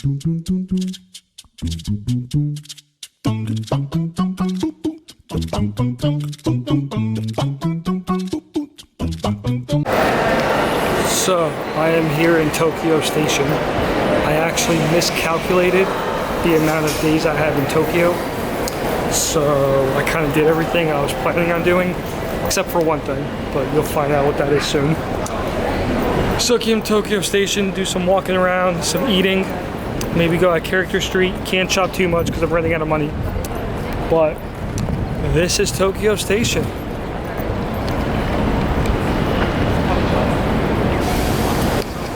So, I am here in Tokyo Station. I actually miscalculated the amount of days I have in Tokyo. So, I kind of did everything I was planning on doing, except for one thing, but you'll find out what that is soon. So, came to Tokyo Station, do some walking around, some eating, maybe go at Character Street. Can't shop too much because I'm running out of money. But this is Tokyo Station.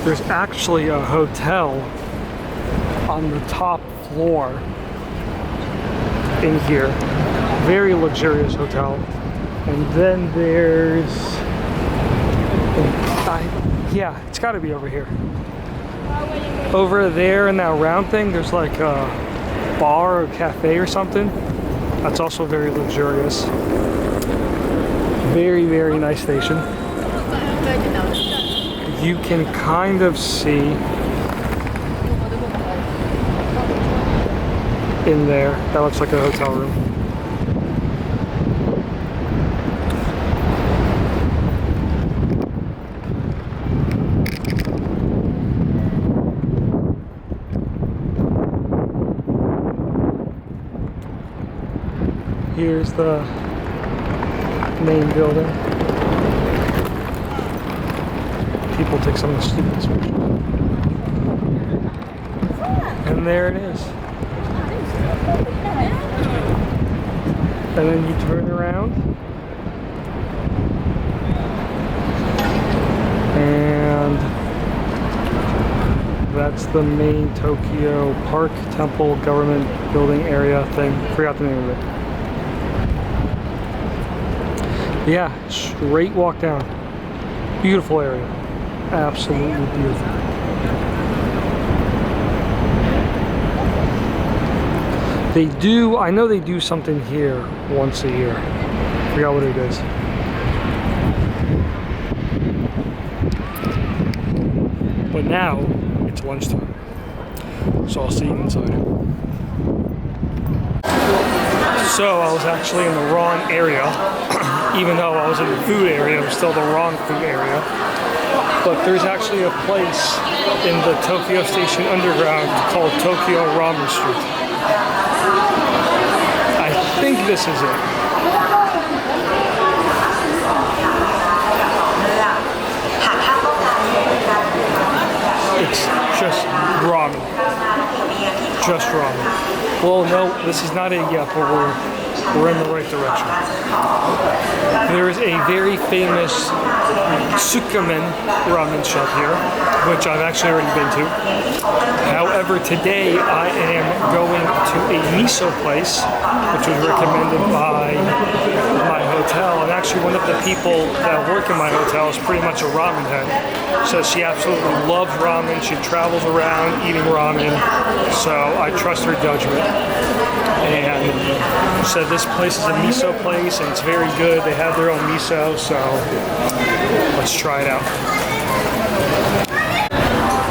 There's actually a hotel on the top floor in here. Very luxurious hotel. And then there's, yeah, it's gotta be over here. Over there in that round thing, there's like a bar or cafe or something. That's also very luxurious. Very, very nice station. You can kind of see in there. That looks like a hotel room. Here's the main building. People take some of the stupidest pictures. And there it is. And then you turn around. And that's the main Tokyo Park, Temple, Government Building area thing. Forgot the name of it. Yeah, straight walk down. Beautiful area. Absolutely beautiful. They do, I know they do something here once a year. Forgot what it is. But now, it's lunchtime. So I'll see you inside. So I was actually in the wrong area. Even though I was in the food area, it was still the wrong food area. But there's actually a place in the Tokyo Station Underground called Tokyo Ramen Street. I think this is it. It's just ramen. Just ramen. Well, no, this is not it yet, but we're in the right direction. There is a very famous Tsukemen ramen shop here, which I've actually already been to. However, today I am going to a miso place, which was recommended by my hotel. And actually one of the people that work in my hotel is pretty much a ramen head. So she absolutely loves ramen. She travels around eating ramen. So I trust her judgment. And said this place is a miso place and it's very good. They have their own miso, so let's try it out.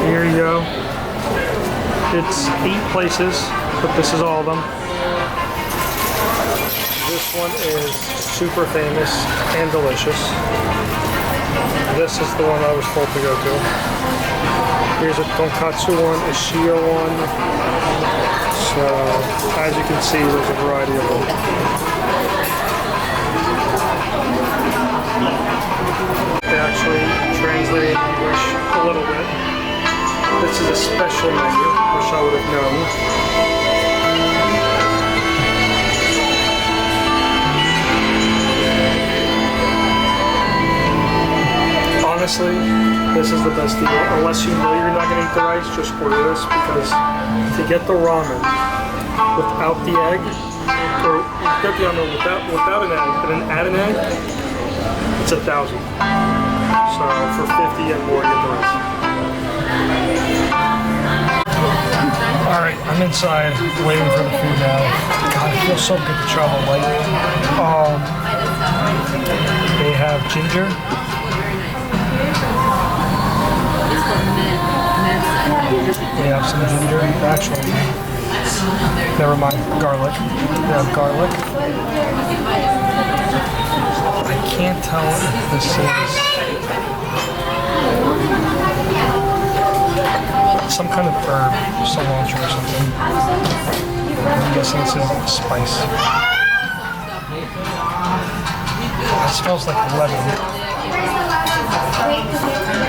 Here you go. It's 8 places, but this is all of them. This one is super famous and delicious. This is the one I was told to go to. Here's a tonkatsu one, a shio one. So, as you can see, there's a variety of them. They actually translate in English a little bit. This is a special menu, which I would have known. Honestly, this is the best deal. Unless you know you're not going to eat the rice, just order this, because to get the ramen without the egg, or get the ramen without an egg, and then add an egg, it's 1,000. So for 50 and more, you get the rice. Alright, I'm inside, waiting for the food now. God, it feels so good to travel light. They have ginger. We have some ginger. Actually, never mind. Garlic. We have garlic. I can't tell if this is some kind of herb, cilantro or something. I'm guessing this is spice. That smells like lemon.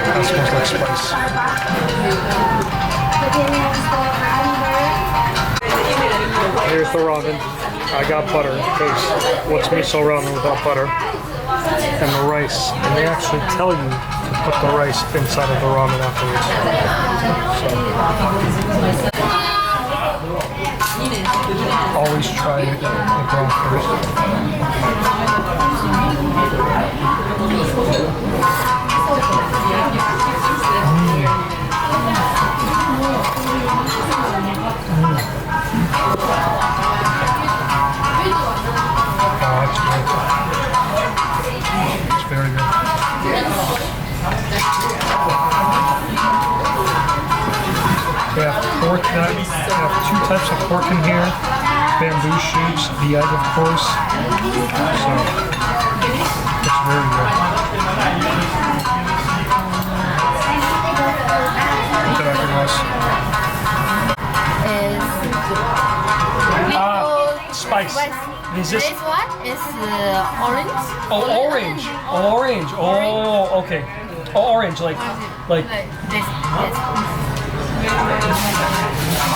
That smells like spice. Here's the ramen. I got butter because what's miso ramen without butter? And the rice. And they actually tell you to put the rice inside of the ramen afterwards. So, always try it with broth first. It's very good. We have pork nut. We have two types of pork in here. Bamboo shoots, the egg of course. So it's very good. What did I do else? Spice. Is this what? Is orange? Oh, orange. Orange. Oh, okay. Oh, orange, like This.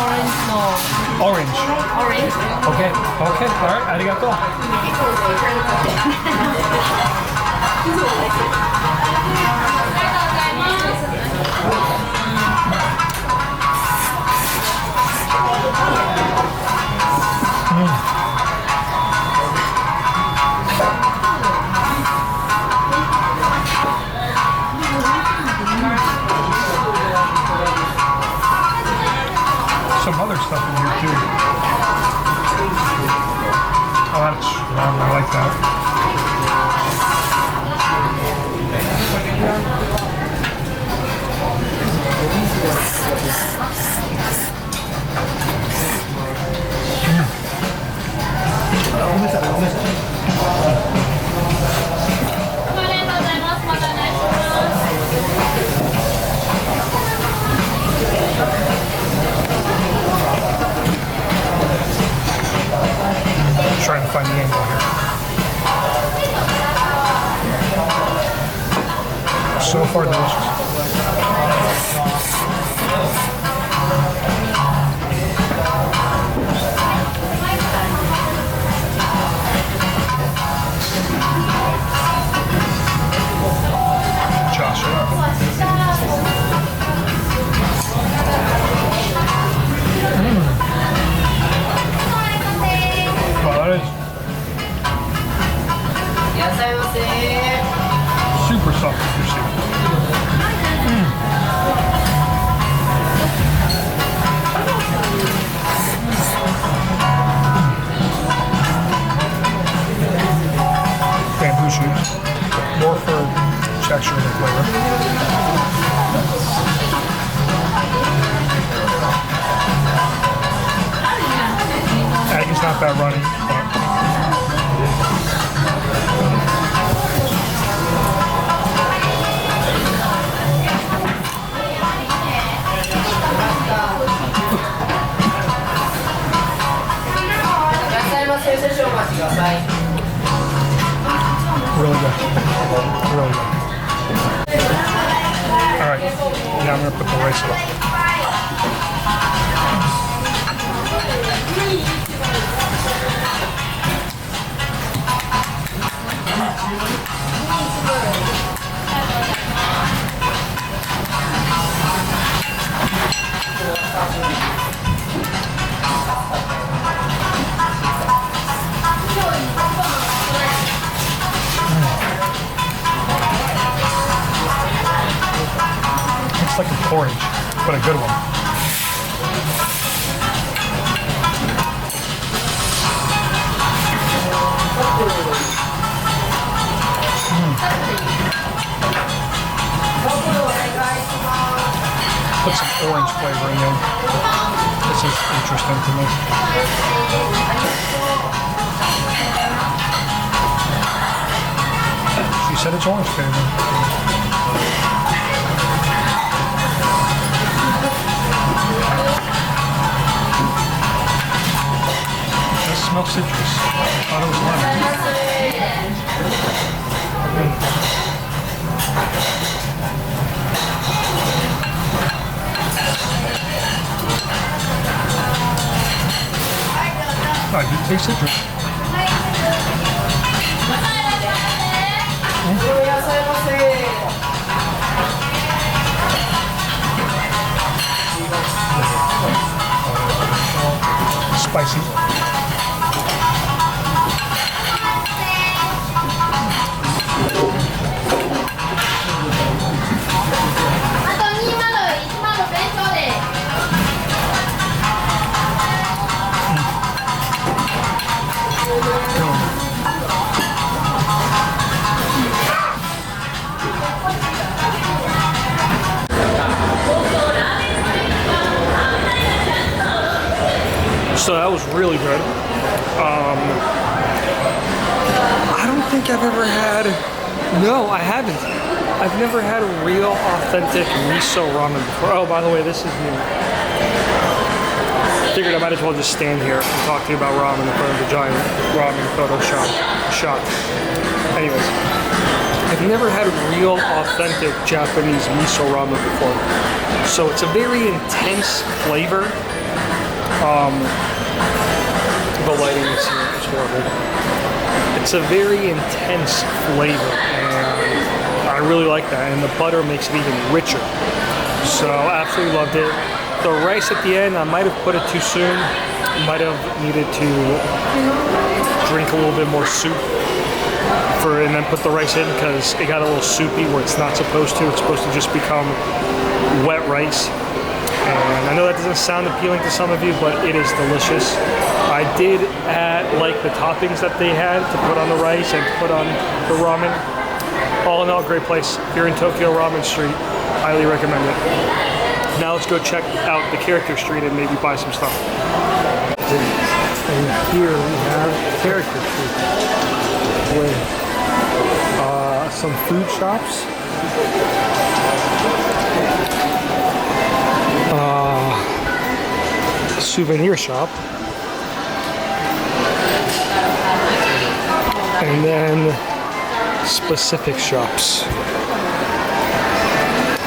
Orange, no. Orange. Orange? Okay. All right. Arigato. Some other stuff in here too. Oh, that's strong. I like that. Trying to find the angle here. So far, delicious. Super soft and juicy. Bamboo shoots, more for texture and flavor. Egg is not that runny, but really good. Really good. Alright, now I'm going to put the rice up. It's like a porridge, but a good one. put some orange flavoring in. This is interesting to me. She said it's orange flavoring. It does smell citrus. I thought it was lemon. I do taste citrus. Spicy. So that was really good. I don't think I've ever had, no, I haven't. I've never had a real authentic miso ramen before. Oh, by the way, this is new. Figured I might as well just stand here and talk to you about ramen in front of the giant ramen photo shot. Anyways, I've never had a real authentic Japanese miso ramen before. So it's a very intense flavor. The lighting is horrible. It's a very intense flavor, and I really like that. And the butter makes it even richer. So absolutely loved it. The rice at the end, I might have put it too soon. Might have needed to drink a little bit more soup and then put the rice in, because it got a little soupy where it's not supposed to. It's supposed to just become wet rice. And I know that doesn't sound appealing to some of you, but it is delicious. I did like the toppings that they had to put on the rice and to put on the ramen. All in all, great place. If you're in Tokyo Ramen Street, highly recommend it. Now let's go check out the Character Street and maybe buy some stuff. And here we have Character Street with some food shops. Souvenir shop, and then specific shops.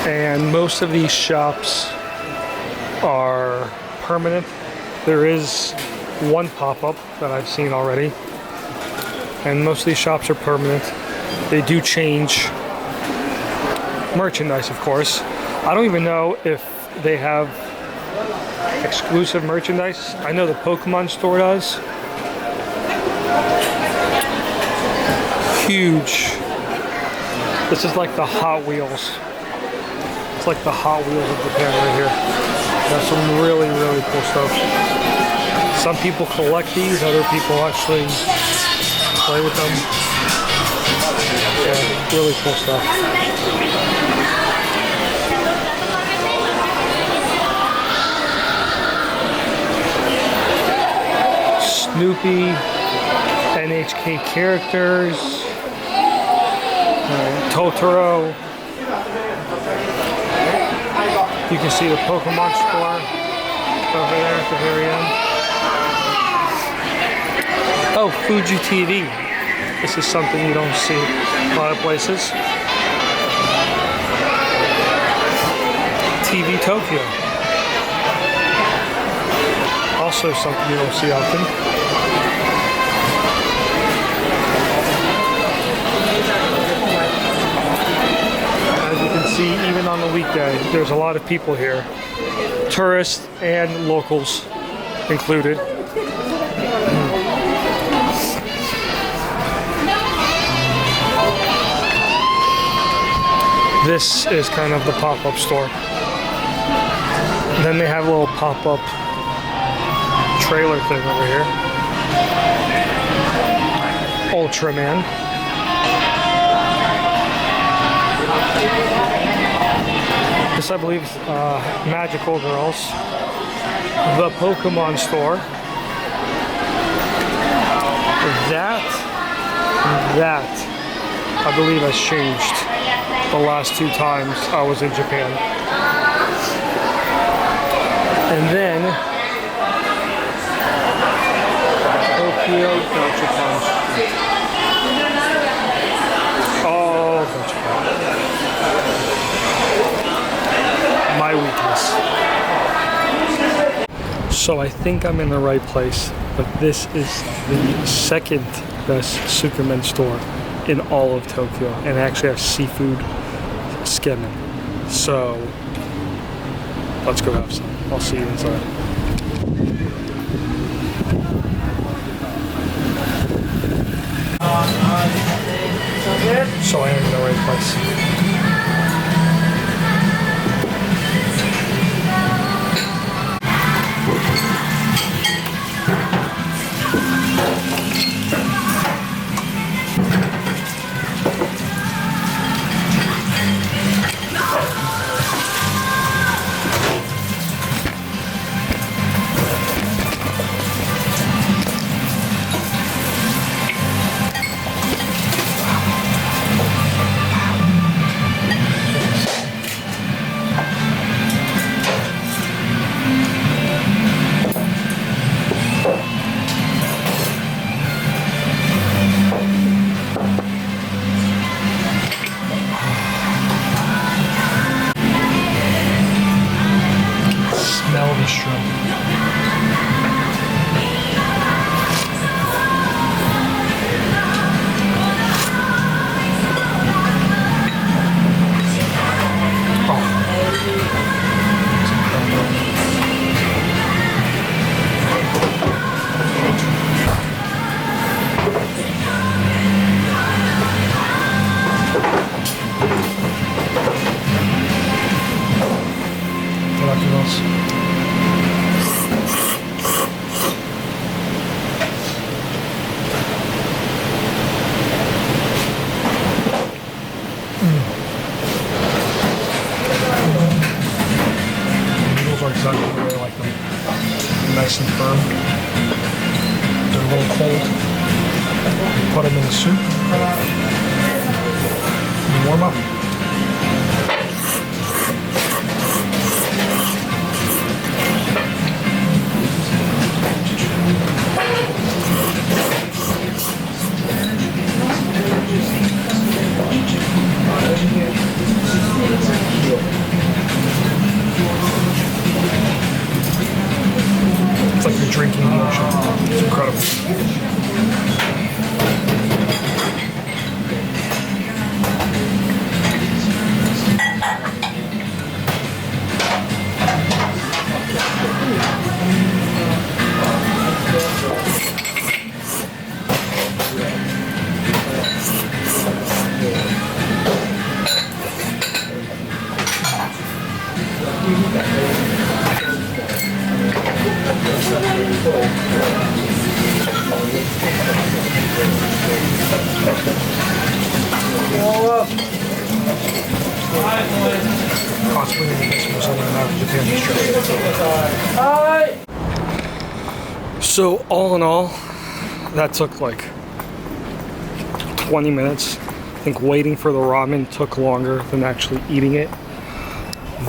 And most of these shops are permanent. There is one pop-up that I've seen already, and most of these shops are permanent. They do change merchandise, of course. I don't even know if they have exclusive merchandise. I know the Pokemon store does. Huge. This is like the Hot Wheels. It's like the Hot Wheels of Japan right here. That's some really, really cool stuff. Some people collect these, other people actually play with them. Yeah, really cool stuff. Snoopy, NHK characters, Totoro. You can see the Pokemon store over there at the very end. Oh, Fuji TV. This is something you don't see a lot of places. TV Tokyo. Also something you don't see often. As you can see, even on the weekday, there's a lot of people here. Tourists and locals included. This is kind of the pop-up store. Then they have a little pop-up trailer thing over here. Ultraman. This, I believe, is Magical Girls, the Pokemon store. That, I believe, has changed the last 2 times I was in Japan. And then Tokyo Gachapon Street. Oh, Gachapon. My weakness. So I think I'm in the right place, but this is the second best Tsukemen store in all of Tokyo, and actually have seafood Tsukemen. So let's go have some. I'll see you inside. So I am in the right place. Smell the shrimp. Exactly the way I like them. Nice and firm. They're a little cold. Put them in the soup. And warm up. It's like you're drinking the ocean. It's incredible. So all in all, that took like 20 minutes. I think waiting for the ramen took longer than actually eating it.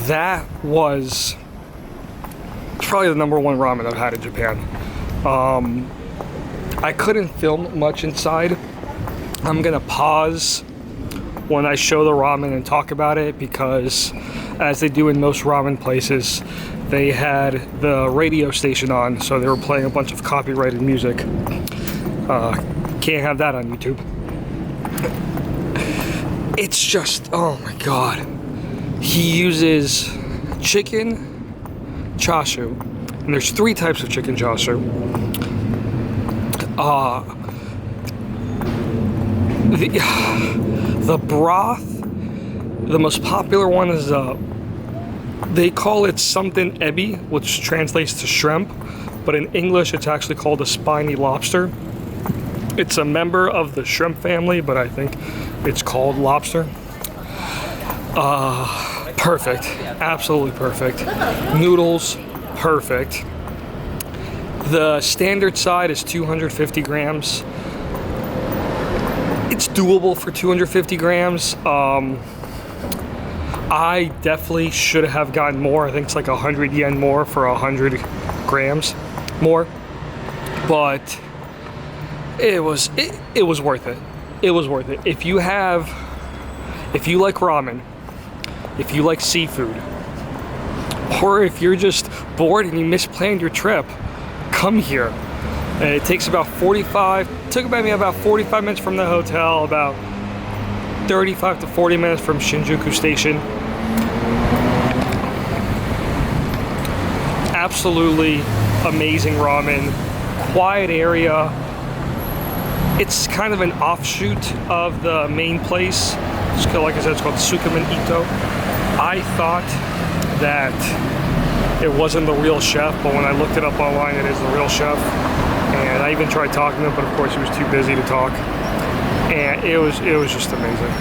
That was probably the #1 ramen I've had in Japan. I couldn't film much inside. I'm gonna pause when I show the ramen and talk about it, because as they do in most ramen places, they had the radio station on, so they were playing a bunch of copyrighted music. Can't have that on YouTube. It's just, oh my god. He uses chicken chashu, and there's 3 types of chicken chashu. The broth, the most popular one is they call it something ebi, which translates to shrimp, but in English it's actually called a spiny lobster. It's a member of the shrimp family, but I think it's called lobster. Perfect. Absolutely perfect. Noodles, perfect. The standard side is 250 grams. It's doable for 250 grams. I definitely should have gotten more. I think it's like 100 yen more for 100 grams more. But it was worth it. It was worth it. If you like ramen, if you like seafood, or if you're just bored and you misplanned your trip, come here. It takes about 45, took me about 45 minutes from the hotel, about 35 to 40 minutes from Shinjuku Station. Absolutely amazing ramen, quiet area. It's kind of an offshoot of the main place. It's called, like I said, it's called Tsukemen Ito. I thought that it wasn't the real chef, but when I looked it up online, it is the real chef. And I even tried talking to him, but of course he was too busy to talk. And it was just amazing.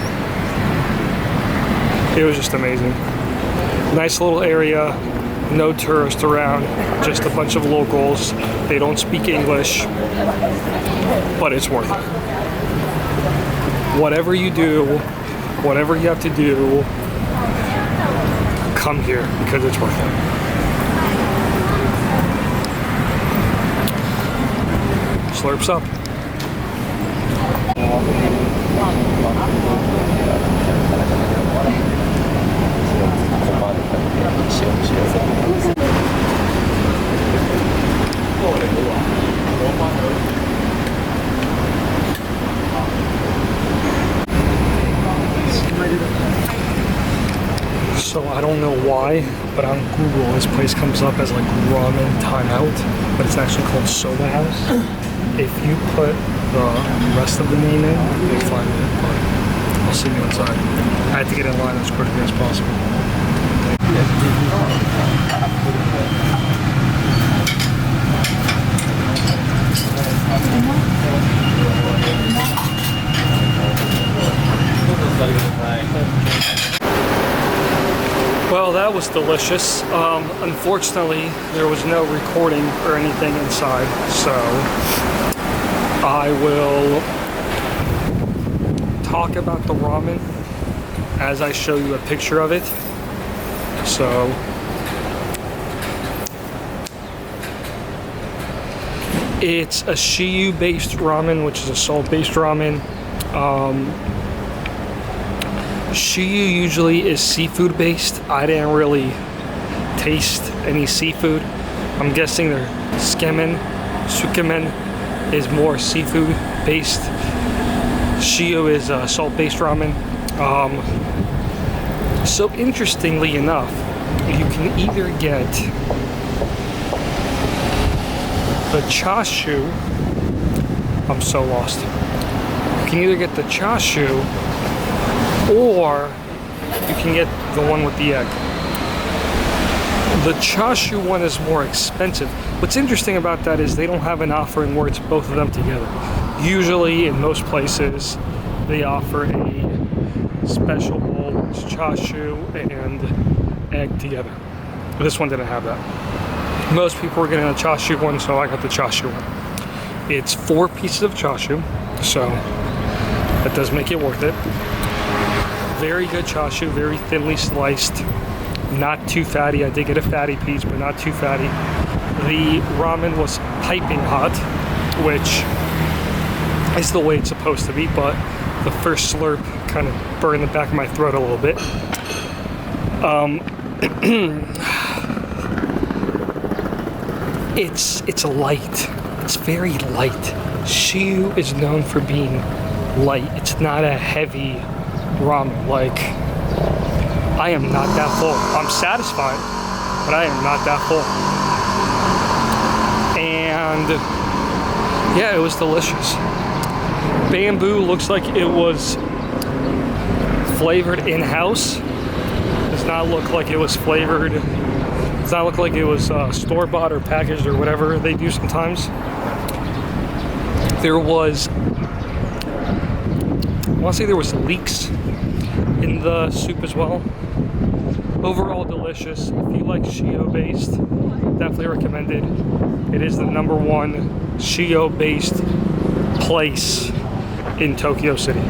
It was just amazing. Nice little area, no tourists around, just a bunch of locals. They don't speak English, but it's worth it. Whatever you do, whatever you have to do, come here because it's worth it. Slurps up. So I don't know why, but on Google this place comes up as like Ramen Timeout, but it's actually called Soba House. If you put the rest of the name in, you'll find it, but I'll see you inside. I had to get in line as quickly as possible. Well, that was delicious. Unfortunately, there was no recording or anything inside, so I will talk about the ramen as I show you a picture of it. So, it's a Shio-based ramen, which is a salt-based ramen. Shio usually is seafood based. I didn't really taste any seafood. I'm guessing their Tsukemen is more seafood based. Shio is salt based ramen. So interestingly enough, you can either get the chashu. I'm so lost. You can either get the chashu, or you can get the one with the egg. The chashu one is more expensive. What's interesting about that is they don't have an offering where it's both of them together. Usually, in most places, they offer a special bowl, it's chashu and egg together. This one didn't have that. Most people were getting a chashu one, so I got the chashu one. It's 4 pieces of chashu, so that does make it worth it. Very good chashu, very thinly sliced, not too fatty. I did get a fatty piece, but not too fatty. The ramen was piping hot, which is the way it's supposed to be, but the first slurp kind of burned the back of my throat a little bit. It's light. It's very light. Shio is known for being light. It's not a heavy ramen. Like, I am not that full. I'm satisfied, but I am not that full. And yeah, it was delicious. Bamboo looks like it was flavored in-house. Does not look like it was flavored. Does not look like it was store-bought or packaged or whatever they do sometimes. There was, I want to say there was leeks in the soup as well. Overall delicious. If you like Shio based, definitely recommended. It is the #1 Shio based place in Tokyo City.